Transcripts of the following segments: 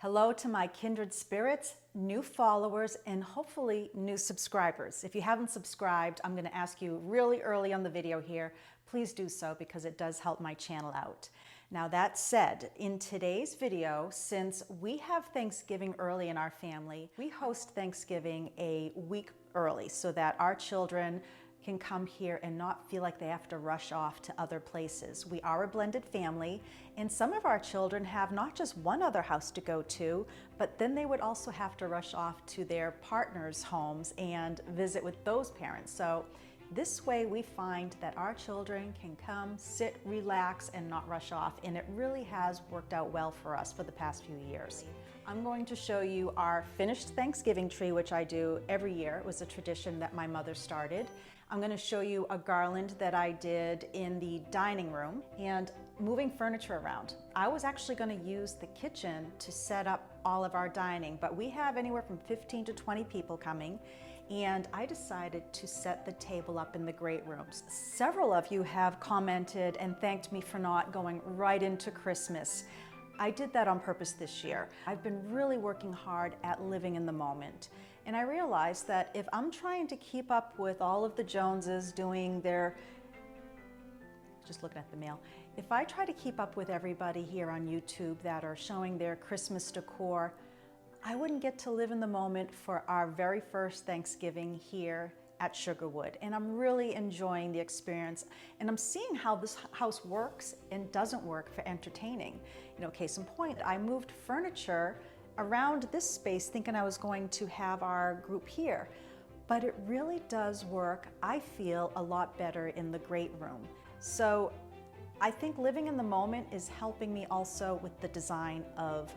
Hello to my kindred spirits, new followers, and hopefully new subscribers. If you haven't subscribed, I'm going to ask you really early on the video here, please do so because it does help my channel out. Now that said, in today's video, since we have Thanksgiving early in our family, we host Thanksgiving a week early so that our children can come here and not feel like they have to rush off to other places. We are a blended family, and some of our children have not just one other house to go to, but then they would also have to rush off to their partners' homes and visit with those parents. So this way we find that our children can come, sit, relax, and not rush off, and it really has worked out well for us for the past few years. I'm going to show you our finished Thanksgiving tree, which I do every year. It was a tradition that my mother started. I'm going to show you a garland that I did in the dining room and moving furniture around. I was actually going to use the kitchen to set up all of our dining, but we have anywhere from 15 to 20 people coming, and I decided to set the table up in the great rooms. Several of you have commented and thanked me for not going right into Christmas. I did that on purpose this year. I've been really working hard at living in the moment. And I realized that if I'm trying to keep up with all of the Joneses doing their, just looking at the mail, if I try to keep up with everybody here on YouTube that are showing their Christmas decor, I wouldn't get to live in the moment for our very first Thanksgiving here at Sugarwood. And I'm really enjoying the experience. And I'm seeing how this house works and doesn't work for entertaining. You know, case in point, I moved furniture around this space thinking I was going to have our group here. But it really does work, I feel, a lot better in the great room. So I think living in the moment is helping me also with the design of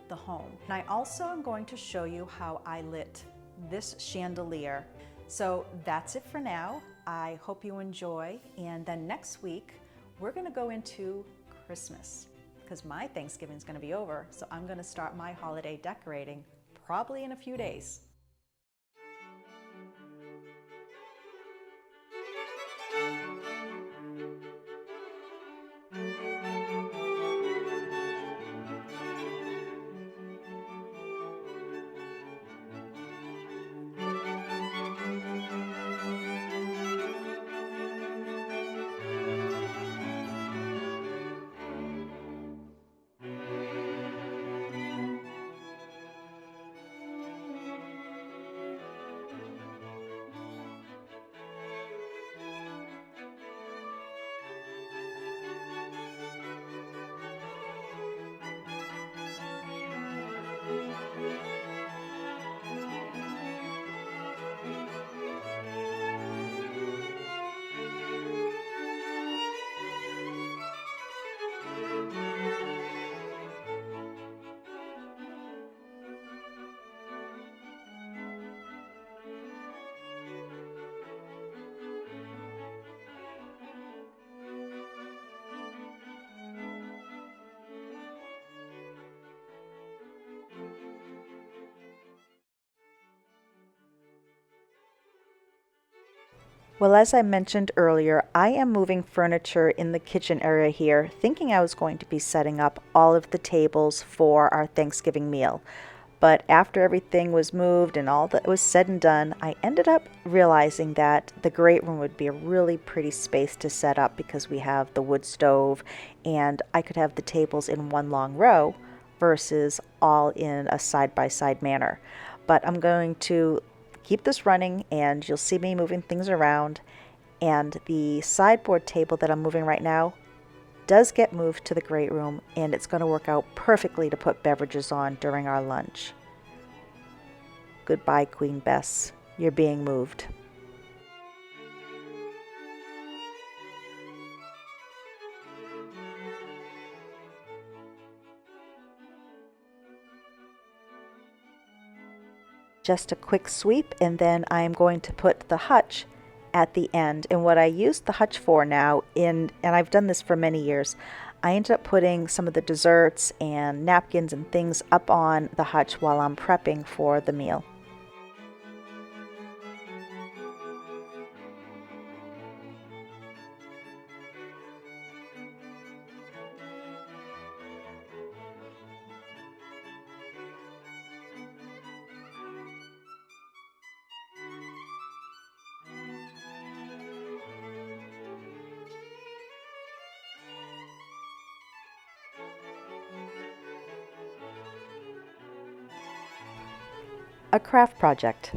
the home. And I also am going to show you how I lit this chandelier. So that's it for now. I hope you enjoy. And then next week, we're gonna go into Christmas because my Thanksgiving is gonna be over. So I'm gonna start my holiday decorating probably in a few days. Well, as I mentioned earlier, I am moving furniture in the kitchen area here, thinking I was going to be setting up all of the tables for our Thanksgiving meal. But after everything was moved and all that was said and done, I ended up realizing that the great room would be a really pretty space to set up because we have the wood stove and I could have the tables in one long row versus all in a side-by-side manner. But I'm going to keep this running and you'll see me moving things around, and the sideboard table that I'm moving right now does get moved to the great room, and it's going to work out perfectly to put beverages on during our lunch. Goodbye, Queen Bess. You're being moved. Just a quick sweep, and then I'm going to put the hutch at the end. And what I use the hutch for now, and I've done this for many years, I ended up putting some of the desserts and napkins and things up on the hutch while I'm prepping for the meal. A craft project.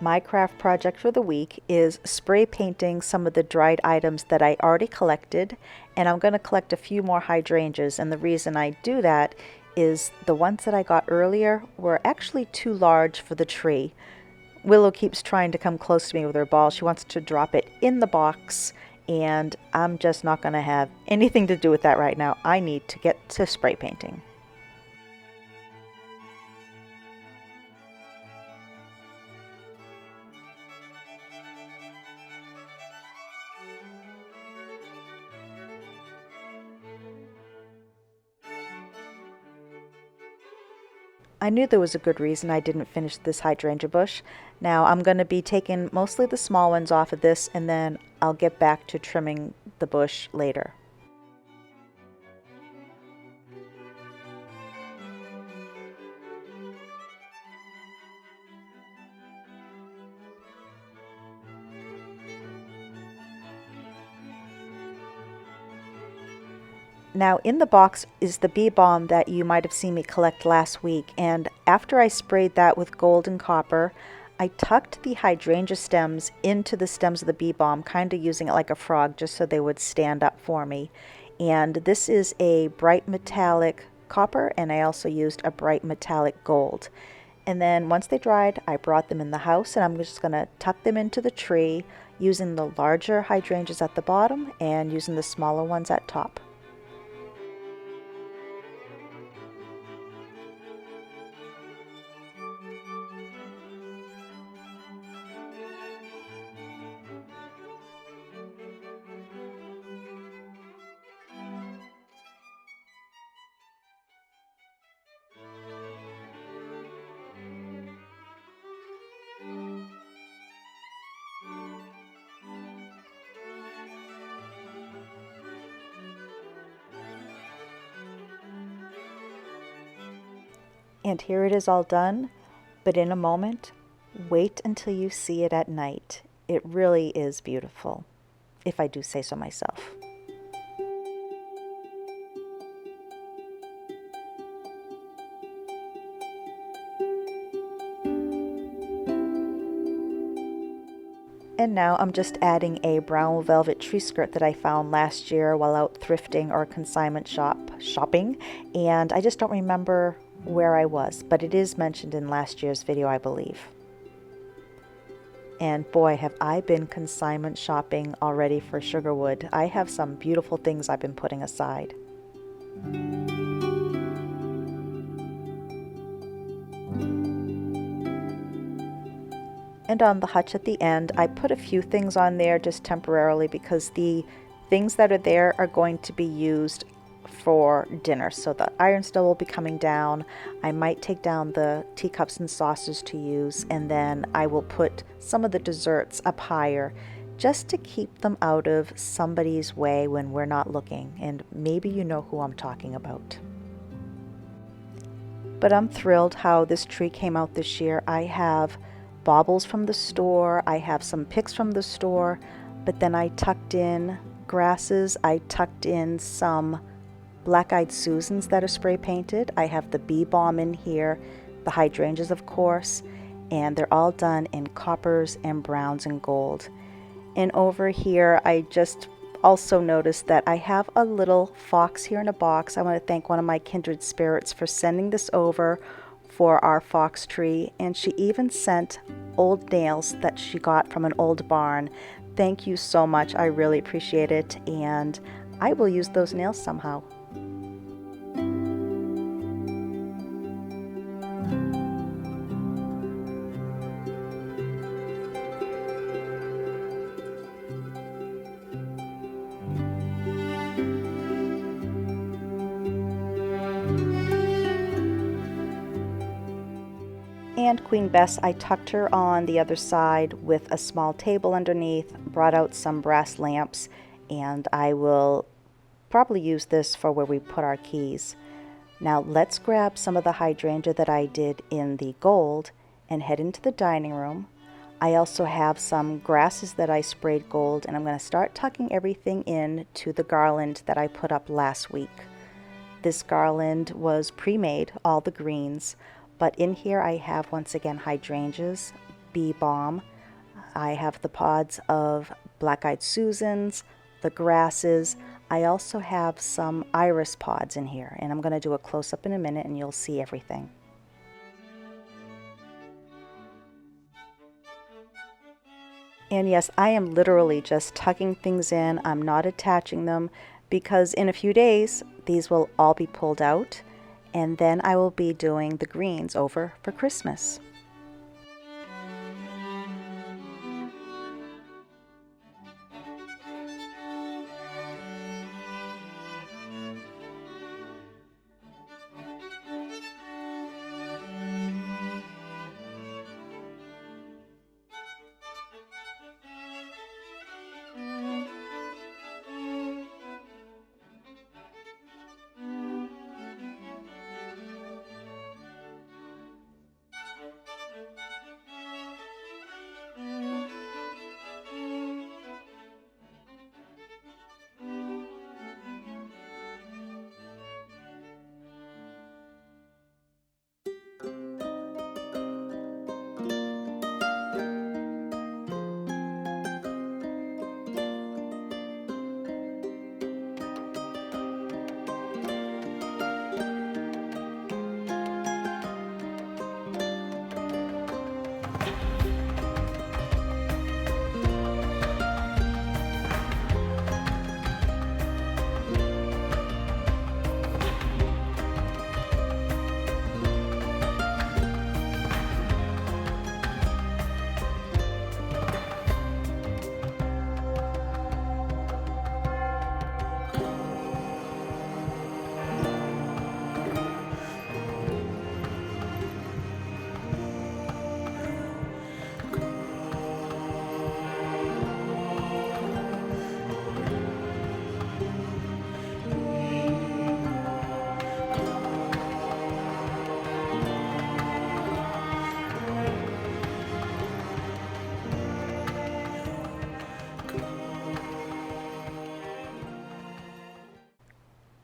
My craft project for the week is spray painting some of the dried items that I already collected, and I'm going to collect a few more hydrangeas, and the reason I do that is the ones that I got earlier were actually too large for the tree. Willow keeps trying to come close to me with her ball. She wants to drop it in the box, and I'm just not going to have anything to do with that right now. I need to get to spray painting. I knew there was a good reason I didn't finish this hydrangea bush. Now I'm going to be taking mostly the small ones off of this, and then I'll get back to trimming the bush later. Now in the box is the bee balm that you might have seen me collect last week, and after I sprayed that with gold and copper, I tucked the hydrangea stems into the stems of the bee balm, kind of using it like a frog just so they would stand up for me. And this is a bright metallic copper, and I also used a bright metallic gold. And then once they dried, I brought them in the house, and I'm just going to tuck them into the tree using the larger hydrangeas at the bottom and using the smaller ones at top. And here it is all done, but in a moment, wait until you see it at night. It really is beautiful, if I do say so myself. And now I'm just adding a brown velvet tree skirt that I found last year while out thrifting or consignment shopping, and I just don't remember where I was, but it is mentioned in last year's video, I believe. And boy, have I been consignment shopping already for Sugarwood. I have some beautiful things I've been putting aside. And on the hutch at the end, I put a few things on there just temporarily because the things that are there are going to be used for dinner. So the iron stove will be coming down. I might take down the teacups and saucers to use, and then I will put some of the desserts up higher just to keep them out of somebody's way when we're not looking. And maybe you know who I'm talking about. But I'm thrilled how this tree came out this year. I have baubles from the store, I have some picks from the store, but then I tucked in grasses, I tucked in some black-eyed Susans that are spray painted. I have the bee balm in here, the hydrangeas of course, and they're all done in coppers and browns and gold. And over here I just also noticed that I have a little fox here in a box. I want to thank one of my kindred spirits for sending this over for our fox tree, and she even sent old nails that she got from an old barn. Thank you so much. I really appreciate it, and I will use those nails somehow. And Queen Bess, I tucked her on the other side with a small table underneath, brought out some brass lamps, and I will probably use this for where we put our keys. Now let's grab some of the hydrangea that I did in the gold and head into the dining room. I also have some grasses that I sprayed gold, and I'm going to start tucking everything in to the garland that I put up last week. This garland was pre-made, all the greens, But in here I have, once again, hydrangeas, bee balm. I have the pods of black-eyed Susans, the grasses. I also have some iris pods in here, and I'm going to do a close-up in a minute and you'll see everything. And yes, I am literally just tucking things in. I'm not attaching them because in a few days, these will all be pulled out, and then I will be doing the greens over for Christmas.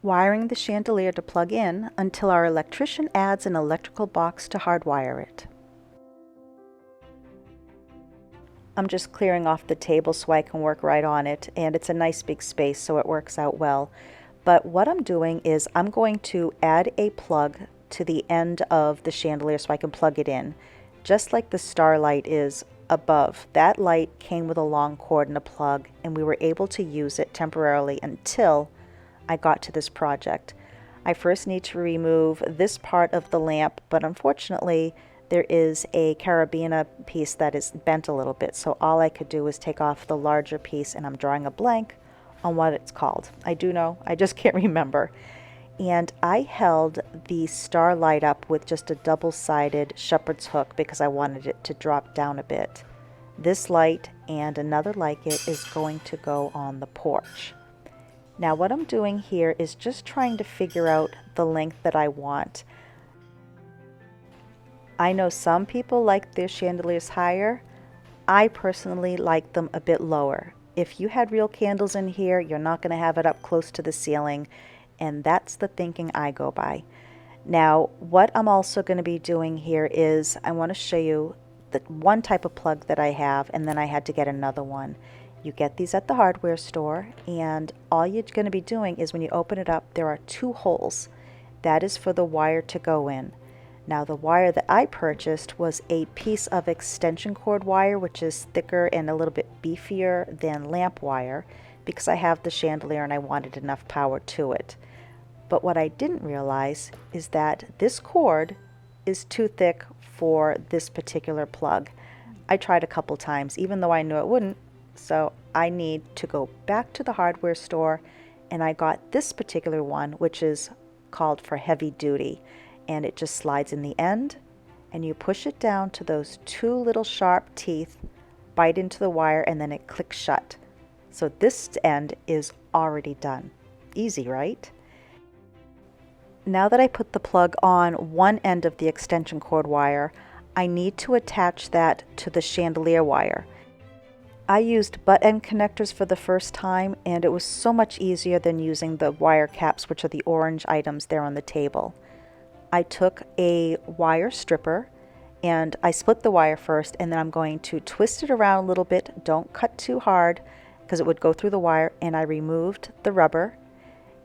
Wiring the chandelier to plug in until our electrician adds an electrical box to hardwire it. I'm just clearing off the table so I can work right on it, and it's a nice big space so it works out well. But what I'm doing is I'm going to add a plug to the end of the chandelier so I can plug it in, just like the starlight is above. That light came with a long cord and a plug, and we were able to use it temporarily until I got to this project. I first need to remove this part of the lamp, but unfortunately there is a carabiner piece that is bent a little bit, so all I could do was take off the larger piece, and I'm drawing a blank on what it's called. I do know, I just can't remember. And I held the star light up with just a double-sided shepherd's hook because I wanted it to drop down a bit. This light and another like it is going to go on the porch. Now what I'm doing here is just trying to figure out the length that I want. I know some people like their chandeliers higher. I personally like them a bit lower. If you had real candles in here, you're not going to have it up close to the ceiling, and that's the thinking I go by. Now what I'm also going to be doing here is I want to show you the one type of plug that I have, and then I had to get another one. You get these at the hardware store, and all you're going to be doing is when you open it up, there are two holes. That is for the wire to go in. Now the wire that I purchased was a piece of extension cord wire, which is thicker and a little bit beefier than lamp wire, because I have the chandelier and I wanted enough power to it. But what I didn't realize is that this cord is too thick for this particular plug. I tried a couple times, even though I knew it wouldn't. So I need to go back to the hardware store, and I got this particular one, which is called for heavy duty, and it just slides in the end, and you push it down to those two little sharp teeth, bite into the wire, and then it clicks shut. So this end is already done. Easy, right? Now that I put the plug on one end of the extension cord wire, I need to attach that to the chandelier wire. I used butt end connectors for the first time, and it was so much easier than using the wire caps, which are the orange items there on the table. I took a wire stripper and I split the wire first, and then I'm going to twist it around a little bit. Don't cut too hard because it would go through the wire. And I removed the rubber,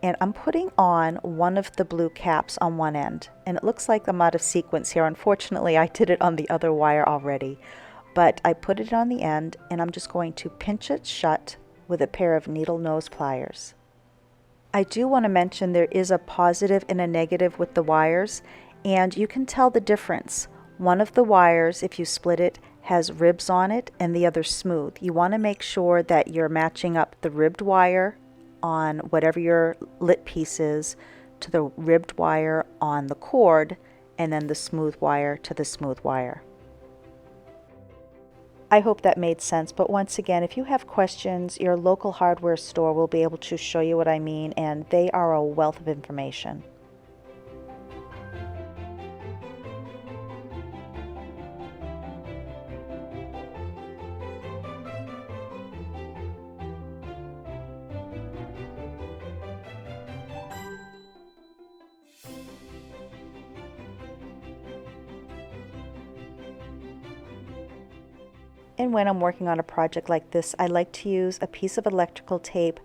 and I'm putting on one of the blue caps on one end. And it looks like I'm out of sequence here. Unfortunately, I did it on the other wire already. But I put it on the end, and I'm just going to pinch it shut with a pair of needle nose pliers. I do want to mention there is a positive and a negative with the wires, and you can tell the difference. One of the wires, if you split it, has ribs on it and the other smooth. You want to make sure that you're matching up the ribbed wire on whatever your lit piece is to the ribbed wire on the cord, and then the smooth wire to the smooth wire. I hope that made sense, but once again, if you have questions, your local hardware store will be able to show you what I mean, and they are a wealth of information. And when I'm working on a project like this, I like to use a piece of electrical tape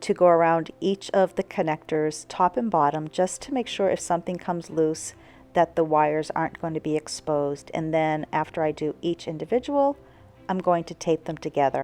to go around each of the connectors, top and bottom, just to make sure if something comes loose that the wires aren't going to be exposed. And then after I do each individual, I'm going to tape them together.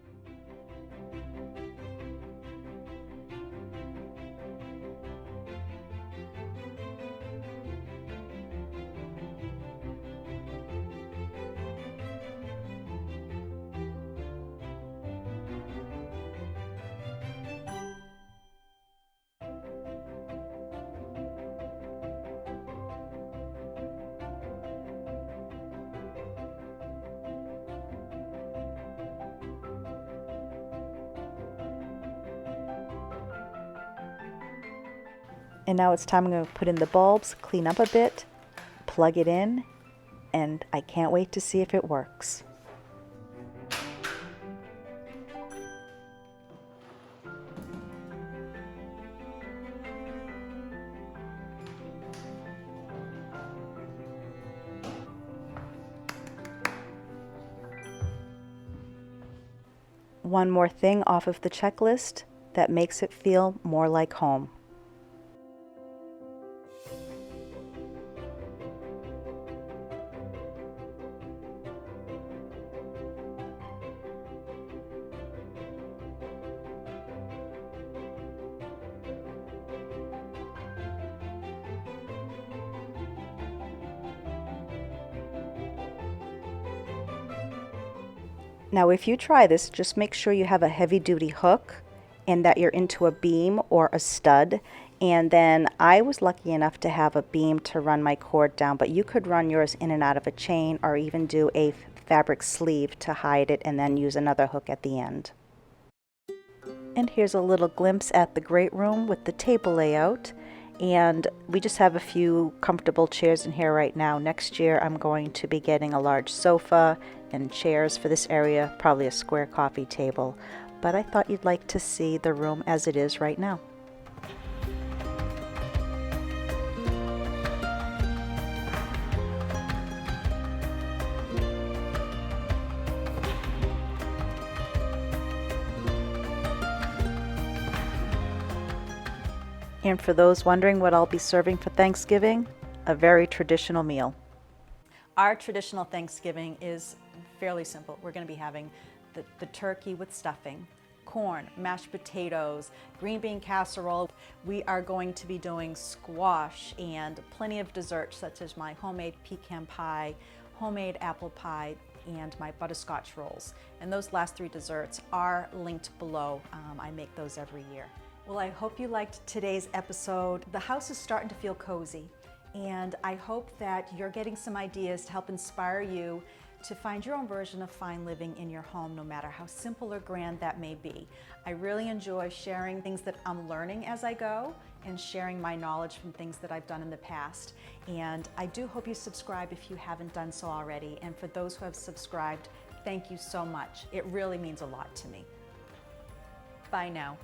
And now it's time I'm going to put in the bulbs, clean up a bit, plug it in, and I can't wait to see if it works. One more thing off of the checklist that makes it feel more like home. Now if you try this, just make sure you have a heavy-duty hook and that you're into a beam or a stud. And then I was lucky enough to have a beam to run my cord down, but you could run yours in and out of a chain or even do a fabric sleeve to hide it and then use another hook at the end. And here's a little glimpse at the great room with the table layout. And we just have a few comfortable chairs in here right now. Next year I'm going to be getting a large sofa and chairs for this area, probably a square coffee table. But I thought you'd like to see the room as it is right now. And for those wondering what I'll be serving for Thanksgiving, a very traditional meal. Our traditional Thanksgiving is fairly simple. We're going to be having the turkey with stuffing, corn, mashed potatoes, green bean casserole. We are going to be doing squash and plenty of desserts such as my homemade pecan pie, homemade apple pie, and my butterscotch rolls. And those last three desserts are linked below. I make those every year. Well, I hope you liked today's episode. The house is starting to feel cozy, and I hope that you're getting some ideas to help inspire you to find your own version of fine living in your home, no matter how simple or grand that may be. I really enjoy sharing things that I'm learning as I go and sharing my knowledge from things that I've done in the past. And I do hope you subscribe if you haven't done so already. And for those who have subscribed, thank you so much. It really means a lot to me. Bye now.